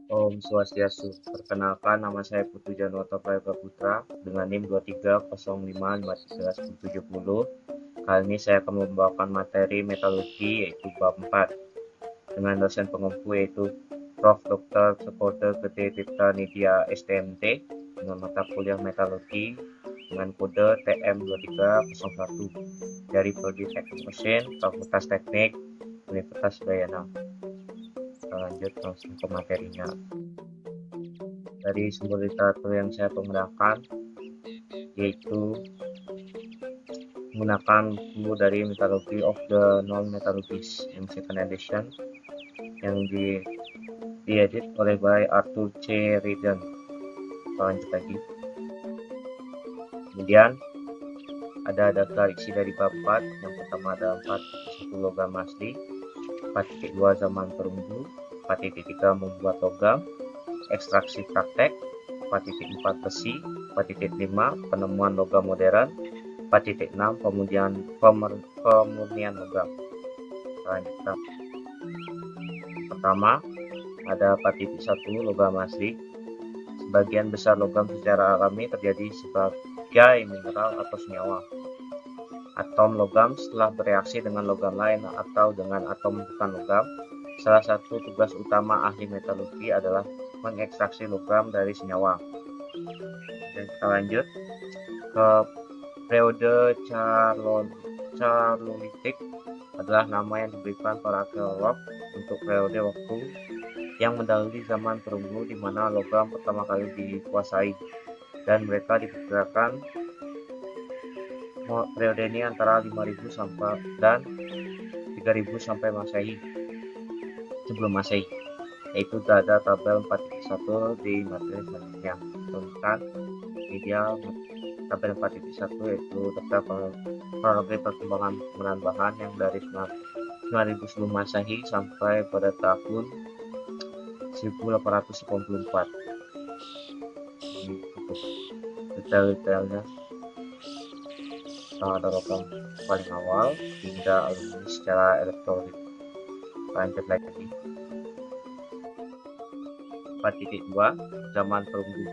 Om Swastiastu. Perkenalkan, nama saya Putu Janwarta Prayoga Putra dengan NIM 2305531070. Kali ini saya akan membawakan materi metalurgi yaitu bab 4 dengan dosen pengempu yaitu Prof. Dr. Sekote Gede Tirta Nidya STMT dengan mata kuliah metalurgi dengan kode TM2301 dari Prodi Teknik Mesin, Fakultas Teknik, Universitas Udayana. Kita lanjut langsung ke materinya. Dari sumber literatur yang saya gunakan yaitu menggunakan buku dari Metallurgy of the Non-Metallurgists yang second edition yang diedit oleh by Arthur C. Reardon. Lanjut lagi. Kemudian ada daftar isi dari bab 4. Yang pertama ada 4.1 logam asli, 4.2 zaman perunggu, 4.3 membuat logam, ekstraksi praktek, 4.4 besi, 4.5 penemuan logam modern, 4.6 pemurnian logam. Lanjutkan. Pertama ada 4.1 logam asli. Sebagian besar logam secara alami terjadi sebagai mineral atau senyawa. Atom logam setelah bereaksi dengan logam lain atau dengan atom bukan logam. Salah satu tugas utama ahli metalurgi adalah mengekstraksi logam dari senyawa. Dan kita lanjut ke periode Charlolitik adalah nama yang diberikan para arkeolog untuk periode waktu yang mendahului zaman perunggu di mana logam pertama kali dikuasai, dan mereka diperkirakan periode ini antara 5000 sampai dan 3000 sampai Masehi, sebelum Masehi. Yaitu ada tabel 4.1 di materi selanjutnya. Contohkan ini dia tabel 4.1 yaitu daftar kronologi perkembangan penggunaan bahan yang dari 9000 sebelum Masehi sampai pada tahun 1884. Ini untuk detail-detailnya. Ada logam paling awal hingga alumni secara elektronik. Lanjut lagi. 4.2 zaman perunggu.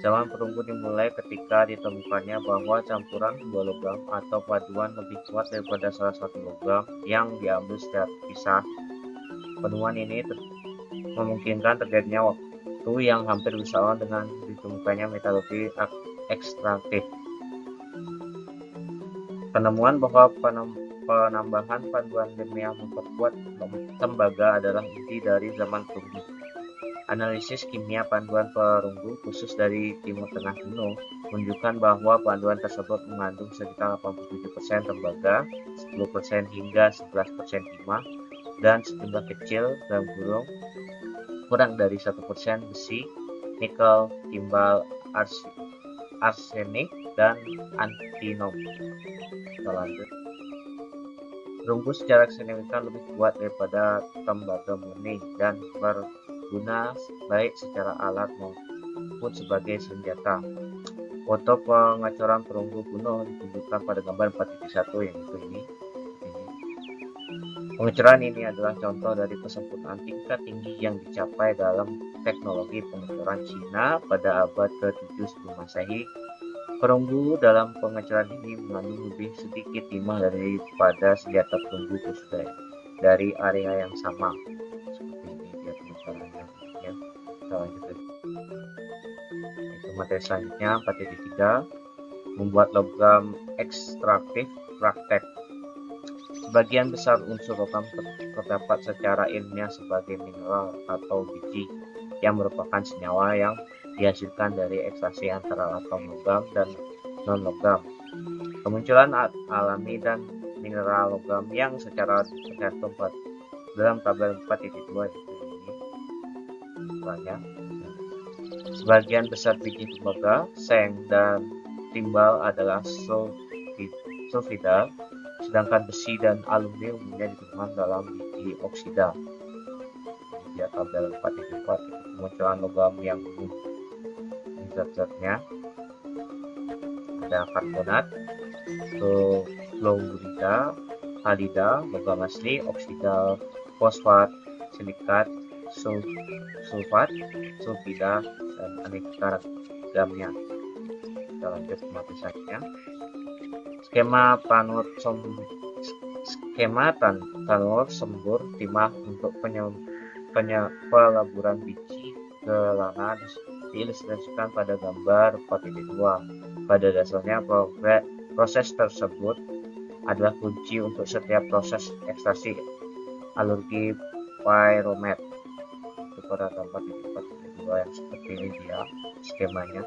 Zaman perunggu dimulai ketika ditemukannya bahwa campuran dua logam atau paduan lebih kuat daripada salah satu logam yang diambil secara terpisah. Penemuan ini memungkinkan terjadinya waktu yang hampir bersamaan dengan ditemukannya metalurgi ekstraktif. Penemuan bahwa penambahan paduan ilmiah memperkuat tembaga adalah inti dari zaman perunggu. Analisis kimia panduan perunggu khusus dari Timur Tengah kuno menunjukkan bahwa panduan tersebut mengandung sekitar 87% tembaga, 10% hingga 11% timah, dan sejumlah kecil dalam kurang dari 1% besi, nikel, timbal, arsenik, dan antinom. Kita lanjut. Perunggu secara signifikan lebih kuat daripada tembaga murni dan berguna baik secara alat maupun sebagai senjata. Foto pengecoran perunggu kuno ditunjukkan pada gambar 4.1 yaitu ini. Pengecoran ini adalah contoh dari kesempurnaan tingkat tinggi yang dicapai dalam teknologi pengecoran Cina pada abad ke-7 sebelum Masehi. Perunggu dalam pengecoran ini mengandung lebih sedikit timah daripada senjata perunggu khusus dari area yang sama. Seperti ini dia pengecorannya. Ya, kita lanjut lagi. Itu materi selanjutnya 4.3 membuat logam ekstraktif praktek. Sebagian besar unsur logam terdapat secara ilmiah sebagai mineral atau biji yang merupakan senyawa yang dihasilkan dari ekstraksi antara atom logam dan non-logam. Kemunculan alami dan mineral logam yang secara tercantum dalam tabel 4.2 ini. Sebagian besar biji tembaga, seng, dan timbal adalah sulfida, sedangkan besi dan aluminium umumnya ditemukan dalam biji oksida. Ini dia tabel 4.4 kemunculan logam yang umum. Zat-zatnya ada karbonat, fluorida, halida, logam asli, oksida, fosfat, silikat, sulfat, sulfida, dan aneka ragamnya. Kita lanjut ke materi selanjutnya. Skema tanur sembur timah untuk peleburan biji ke lana diilustrasikan pada gambar 4.2. Pada dasarnya proses tersebut adalah kunci untuk setiap proses ekstraksi alergi pyromet. Itu pada gambar 4.2 yang seperti ini dia skemanya.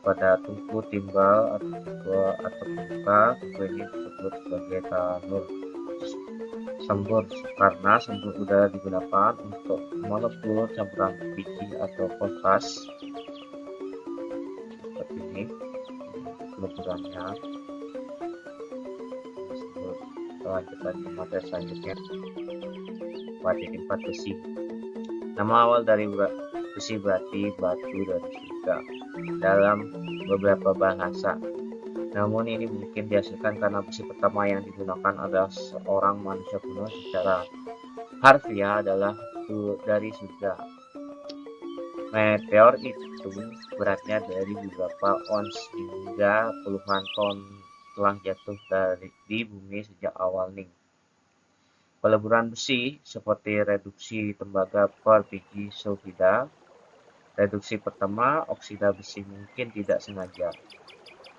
Pada tungku timbal atau buka, tungku ini disebut sebagai tanur sembur karena sembur udara digunakan untuk melebur campuran biji atau potas seperti ini peleburannya. Lanjut lagi materi selanjutnya. 4.4 besi. Nama awal dari besi berarti batu dari surga dalam beberapa bahasa. Namun ini mungkin dihasilkan karena besi pertama yang digunakan adalah seorang manusia kuno, secara harfiah adalah dari surga. Meteor itu beratnya dari beberapa ons hingga puluhan ton telah jatuh di bumi sejak awal Ning. Peleburan besi seperti reduksi tembaga per biji sulfida. Reduksi pertama, oksida besi mungkin tidak sengaja.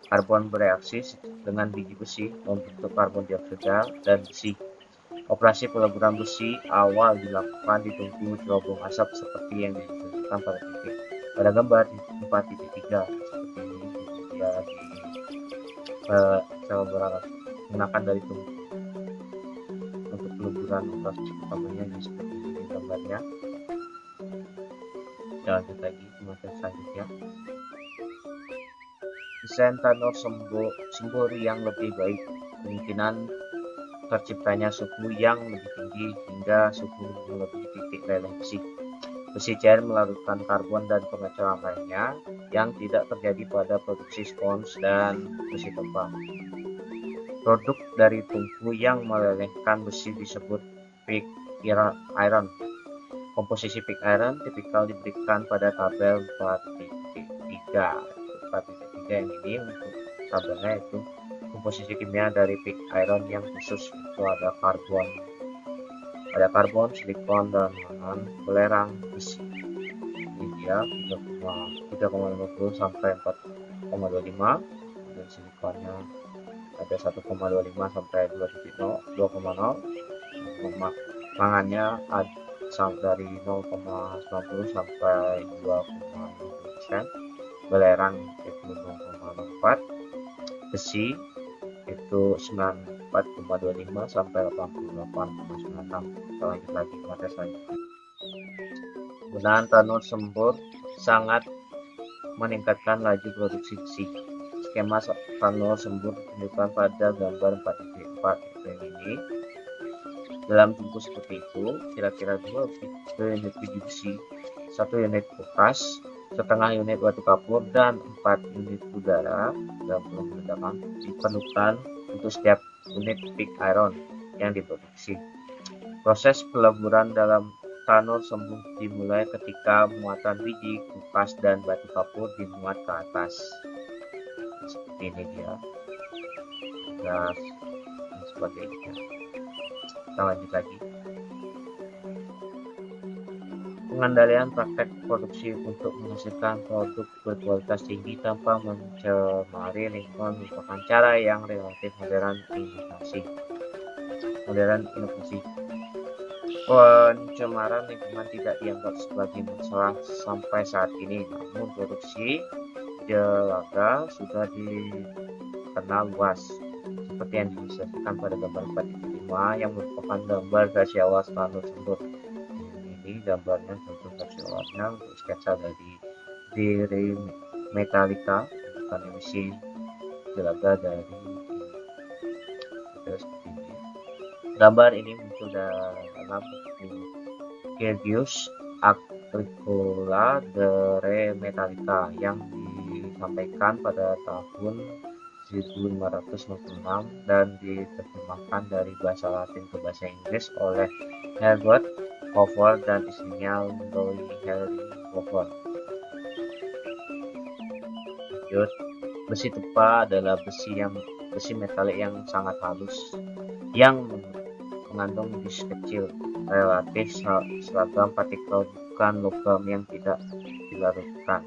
Karbon bereaksi dengan biji besi membentuk karbon dioksida dan besi. Operasi peleburan besi awal dilakukan di tungku cerobong asap seperti yang ditunjukkan pada gambar 4.3 seperti ini. Dia menggunakan dari tungku untuk peleburan operasi pertamanya seperti ini gambarnya. Kita lanjut lagi ke materi selanjutnya. Desain tanur sembur yang lebih baik, kemungkinan terciptanya suhu yang lebih tinggi hingga suhu melebihi titik leleh besi. Besi cair melarutkan karbon dan pengecoran lainnya yang tidak terjadi pada produksi spons dan besi tempa. Produk dari tungku yang melelehkan besi disebut pig iron. Komposisi pig iron tipikal diberikan pada tabel 4.3. 4.3 yang ini untuk tabelnya itu komposisi kimia dari pig iron yang khusus itu ada karbon, silikon, dan belerang besi. Ini dia 3,50 sampai 4,25, dan silikonnya ada 1,25 sampai 2,0, mangannya ada dari 0,90 sampai 2,5%, belerang itu 0,04, besi itu 94,25 sampai 88,96. Kita lanjut lagi ke materi selanjutnya. Penggunaan tanur sembur sangat meningkatkan laju produksi besi. Skema tanur sembur ditunjukkan pada gambar 4.4 ini. Dalam tungku seperti itu, kira-kira 2 unit biji besi, 1 unit potas, setengah unit batu kapur, dan 4 unit udara dalam ledakan diperlukan untuk setiap unit pig iron yang diproduksi. Proses peleburan dalam tanur sembur dimulai ketika muatan biji, kupas, dan batu kapur dimuat ke atas. Seperti ini dia, gas dan sebagainya. Kita lanjut lagi. Pengendalian praktek produksi untuk menghasilkan produk berkualitas tinggi tanpa mencemari lingkungan merupakan cara yang relatif modern inovasi. Pencemaran lingkungan tidak dianggap sebagai masalah sampai saat ini, namun produksi jelaga sudah dikenal luas, seperti yang diilustrasikan pada gambar 4.5 yang merupakan gambar versi awal tanur sembur. Ini gambarnya contoh versi awalnya untuk sketsa dari Metallica, bukan emisi jelaga dari seperti ini. Gambar ini muncul dalam buku Georgius Agricola de Re Metallica yang disampaikan pada tahun 1596 dan diterjemahkan dari bahasa Latin ke bahasa Inggris oleh Herbert Hoover dan istrinya Louis Henry Hoover. Lanjut, besi tupa adalah besi metalik yang sangat halus yang mengandung disk kecil relatif seragam partikel, bukan logam yang tidak dilarutkan.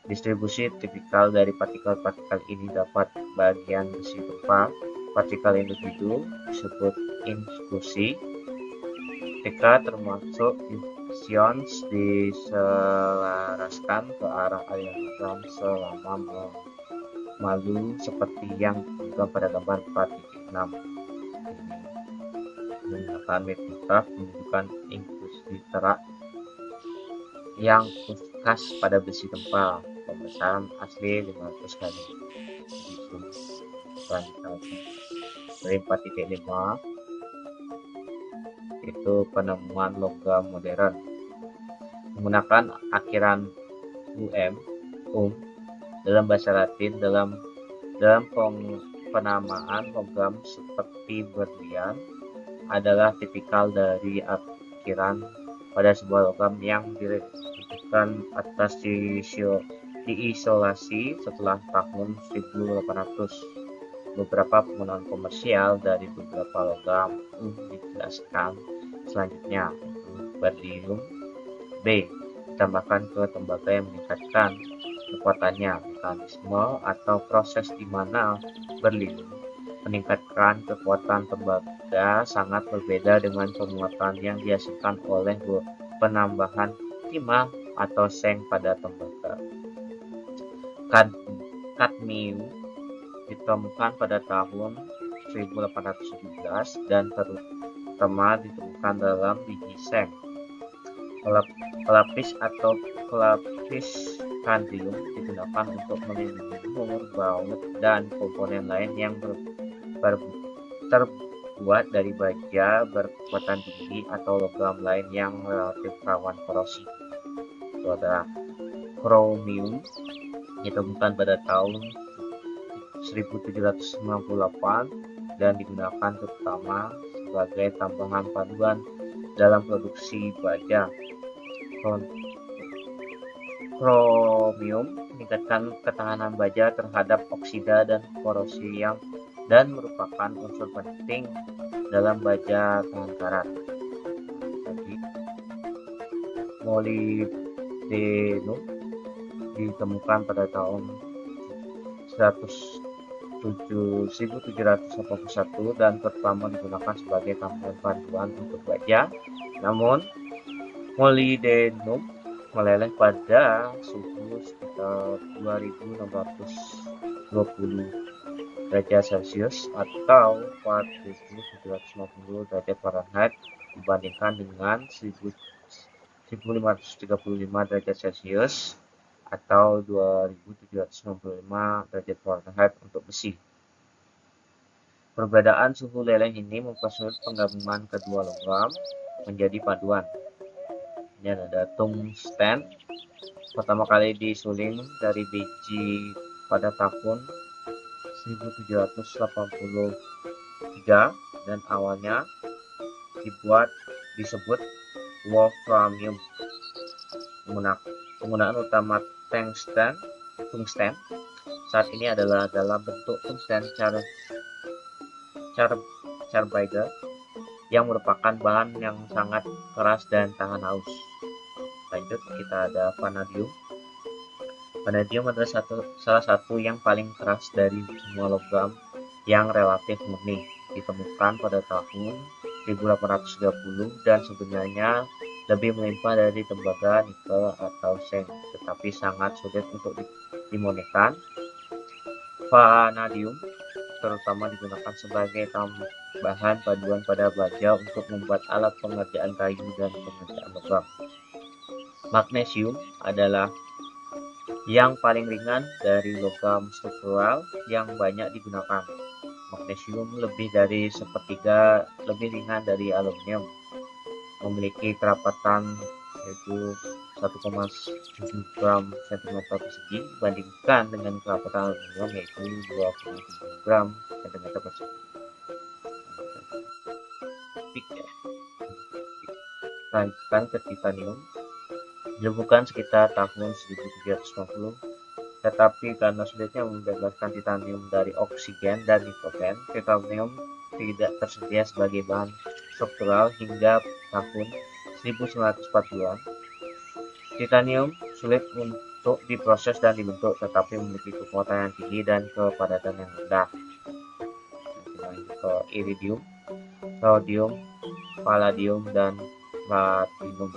Distribusi tipikal dari partikel-partikel ini dapat bagian besi tupa. Partikel individu disebut infusi. Ketika termasuk ions diselaraskan ke arah aliran selama memalu seperti yang ditunjukkan pada gambar 4.6. Ini menggunakan metrograf menunjukkan infusi terak yang khas pada besi tupa. Pembesaran asli 500 kali. Dari 4.5 itu penemuan logam modern menggunakan akhiran dalam bahasa Latin dalam penamaan logam seperti berlian adalah tipikal dari akhiran pada sebuah logam yang diletakkan atas diisolasi setelah tahun 1800. Beberapa penggunaan komersial dari beberapa logam dijelaskan selanjutnya, yaitu berlium B ditambahkan ke tembaga yang meningkatkan kekuatannya. Mekanisme atau proses di mana berlium meningkatkan kekuatan tembaga sangat berbeda dengan penguatan yang dihasilkan oleh penambahan timah atau seng pada tembaga. Kadmium ditemukan pada tahun 1817 dan terutama ditemukan dalam biji seng. Pelapis atau pelapis kandium digunakan untuk melindungi mur, baut, dan komponen lain yang terbuat dari baja berkekuatan tinggi atau logam lain yang relatif rawan korosi. Saudara, kromium ditemukan pada tahun 1798 dan digunakan terutama sebagai tambahan paduan dalam produksi baja. Kromium meningkatkan ketahanan baja terhadap oksida dan korosi dan merupakan unsur penting dalam baja tahan karat. Jadi, molybdenum ditemukan pada tahun 1781 dan pertama digunakan sebagai tambahan paduan untuk baja. Namun, molybdenum meleleh pada suhu sekitar 2620 derajat Celcius atau 4750 derajat Fahrenheit dibandingkan dengan 1535 derajat Celcius atau 2795 derajat Fahrenheit untuk besi. Perbedaan suhu leleh ini mempersulit penggabungan kedua logam menjadi paduan. Ini ada tungsten, pertama kali disuling dari biji pada tahun 1783 dan awalnya disebut wolframium. Penggunaan utama tungsten saat ini adalah dalam bentuk tungsten carbide yang merupakan bahan yang sangat keras dan tahan haus. Lanjut, kita ada vanadium. Vanadium adalah salah satu yang paling keras dari semua logam yang relatif murni. Ditemukan pada tahun 1830 dan sebenarnya lebih melimpah dari tembaga, nikel, atau seng, tetapi sangat sulit untuk dimurnikan. Vanadium terutama digunakan sebagai tambahan paduan pada baja untuk membuat alat pengerjaan kayu dan pengerjaan logam. Magnesium adalah yang paling ringan dari logam struktural yang banyak digunakan. Magnesium lebih dari sepertiga lebih ringan dari aluminium, memiliki kerapatan yaitu 1,7 gram cm persegi dibandingkan dengan kerapatan aluminium yaitu 2,7 gram cm persegi. Lanjutkan ke titanium. Ditemukan sekitar tahun 1750, tetapi karena sulitnya membebaskan titanium dari oksigen dan nitrogen, titanium tidak tersedia sebagai bahan struktural hingga tahun 1940-an. Titanium sulit untuk diproses dan dibentuk, tetapi memiliki kekuatan yang tinggi dan kepadatan yang rendah. Lanjut ke iridium, rhodium, palladium, dan platinum.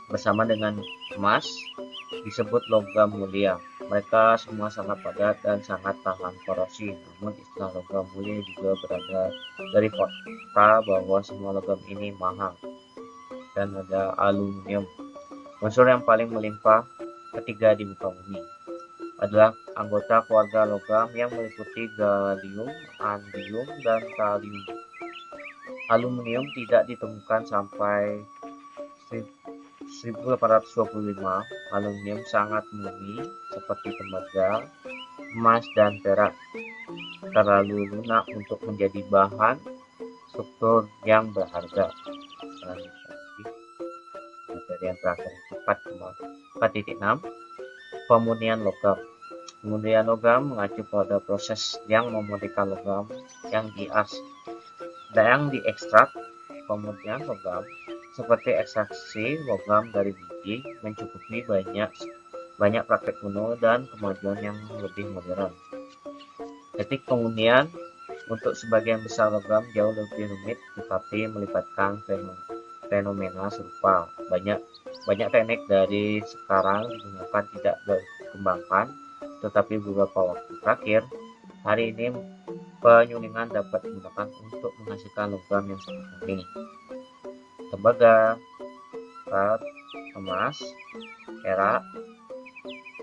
Bersama dengan emas disebut logam mulia. Mereka semua sangat padat dan sangat tahan korosi. Namun istilah logam mulia juga berada dari fakta bahwa semua logam ini mahal. Dan ada aluminium, unsur yang paling melimpah ketiga di muka bumi. Adalah anggota keluarga logam yang meliputi gallium, andium, dan kalium. Aluminium tidak ditemukan sampai 1825. Aluminium sangat murni seperti tembaga, emas, dan perak, terlalu lunak untuk menjadi bahan struktur yang berharga. Materi yang terakhir 4.6, pemurnian logam. Pemurnian logam mengacu pada proses yang memurnikan logam yang diekstrak. Pemurnian logam seperti ekstraksi logam dari biji mencukupi banyak praktek kuno dan kemajuan yang lebih modern. Teknik pemurnian untuk sebagian besar logam jauh lebih rumit, tetapi melibatkan fenomena serupa. Banyak teknik dari sekarang digunakan tidak berkembangkan, tetapi beberapa waktu terakhir hari ini penyulingan dapat digunakan untuk menghasilkan logam yang sangat murni. Tembaga, emas, perak,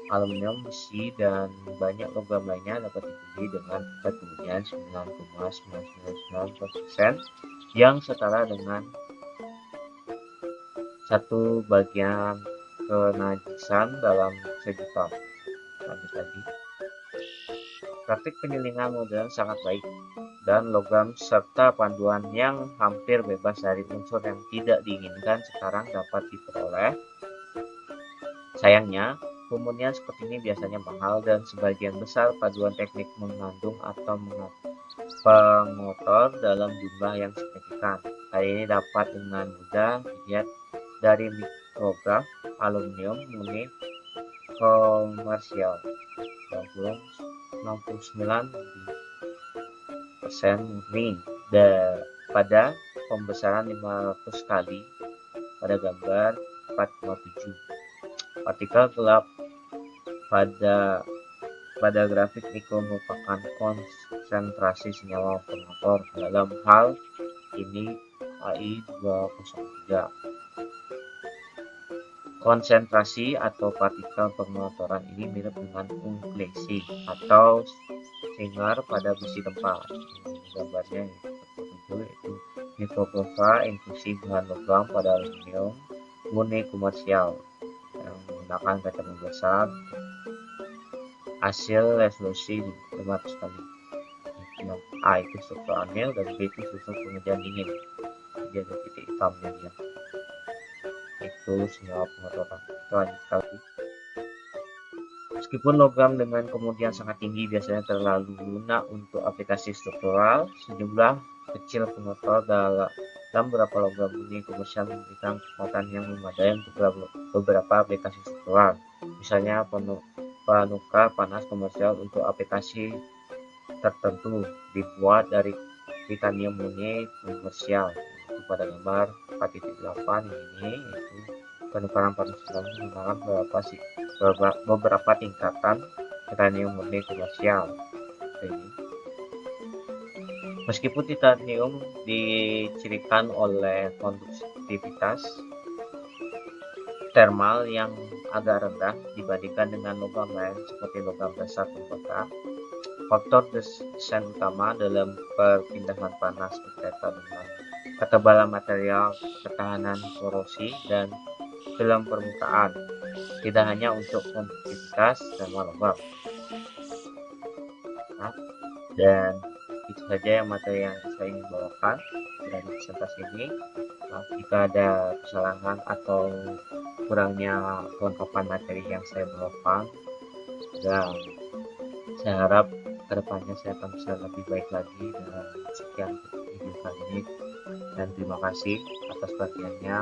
aluminium, besi, dan banyak logam lainnya dapat dibeli dengan tingkat pemurnian 9,999% yang setara dengan 1 bagian kenajisan dalam sejuta. Lanjut lagi. Praktik penyulingan modern sangat baik, dan logam serta panduan yang hampir bebas dari unsur yang tidak diinginkan sekarang dapat diperoleh. Sayangnya, pemurnian seperti ini biasanya mahal dan sebagian besar paduan teknik mengandung atau pengotor dalam jumlah yang signifikan. Hal ini dapat dengan mudah dilihat dari mikrograf aluminium murni komersial. 69% murni pada pembesaran 500 kali pada gambar 4,7. Partikel gelap pada grafik mikro merupakan konsentrasi senyawa pengotor. Dalam hal ini Ai203. Konsentrasi atau partikel pengotoran ini mirip dengan unglesi atau singar pada besi tempat. Gambarnya yaitu mikrografa infusi bahan logam pada aluminium murni komersial yang menggunakan kaca membesar, hasil resolusi 500 kali. A itu struktur anil dan B itu struktur pengerjaan dingin. Jadi ada titik hitamnya dia. Itu senyawa pengotoran. Lanjut lagi. Meskipun logam dengan kemudian sangat tinggi biasanya terlalu lunak untuk aplikasi struktural, sejumlah kecil pengotor dalam beberapa logam murni komersial memberikan kekuatan yang memadai untuk beberapa aplikasi struktural. Misalnya penukar panas komersial untuk aplikasi tertentu dibuat dari titanium murni komersial. Itu pada gambar 4.8 ini, yaitu penukaran panas menggunakan beberapa tingkatan titanium murni komersial. Meskipun titanium dicirikan oleh konduktivitas termal yang agak rendah dibandingkan dengan logam lain seperti logam dasar tembaga, faktor desain utama dalam perpindahan panas berkaitan dengan ketebalan material, ketahanan korosi, dan dalam permukaan, tidak hanya untuk kompleksitas dan logam. Nah, dan itu saja yang materi yang saya ingin bawakan dari presentasi ini. Nah, jika ada kesalahan atau kurangnya kelengkapan materi yang saya bawakan, dan saya harap kedepannya saya akan bisa lebih baik lagi. Dan sekian video kali ini, dan terima kasih atas perhatiannya.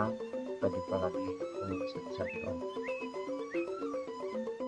Sampai jumpa lagi.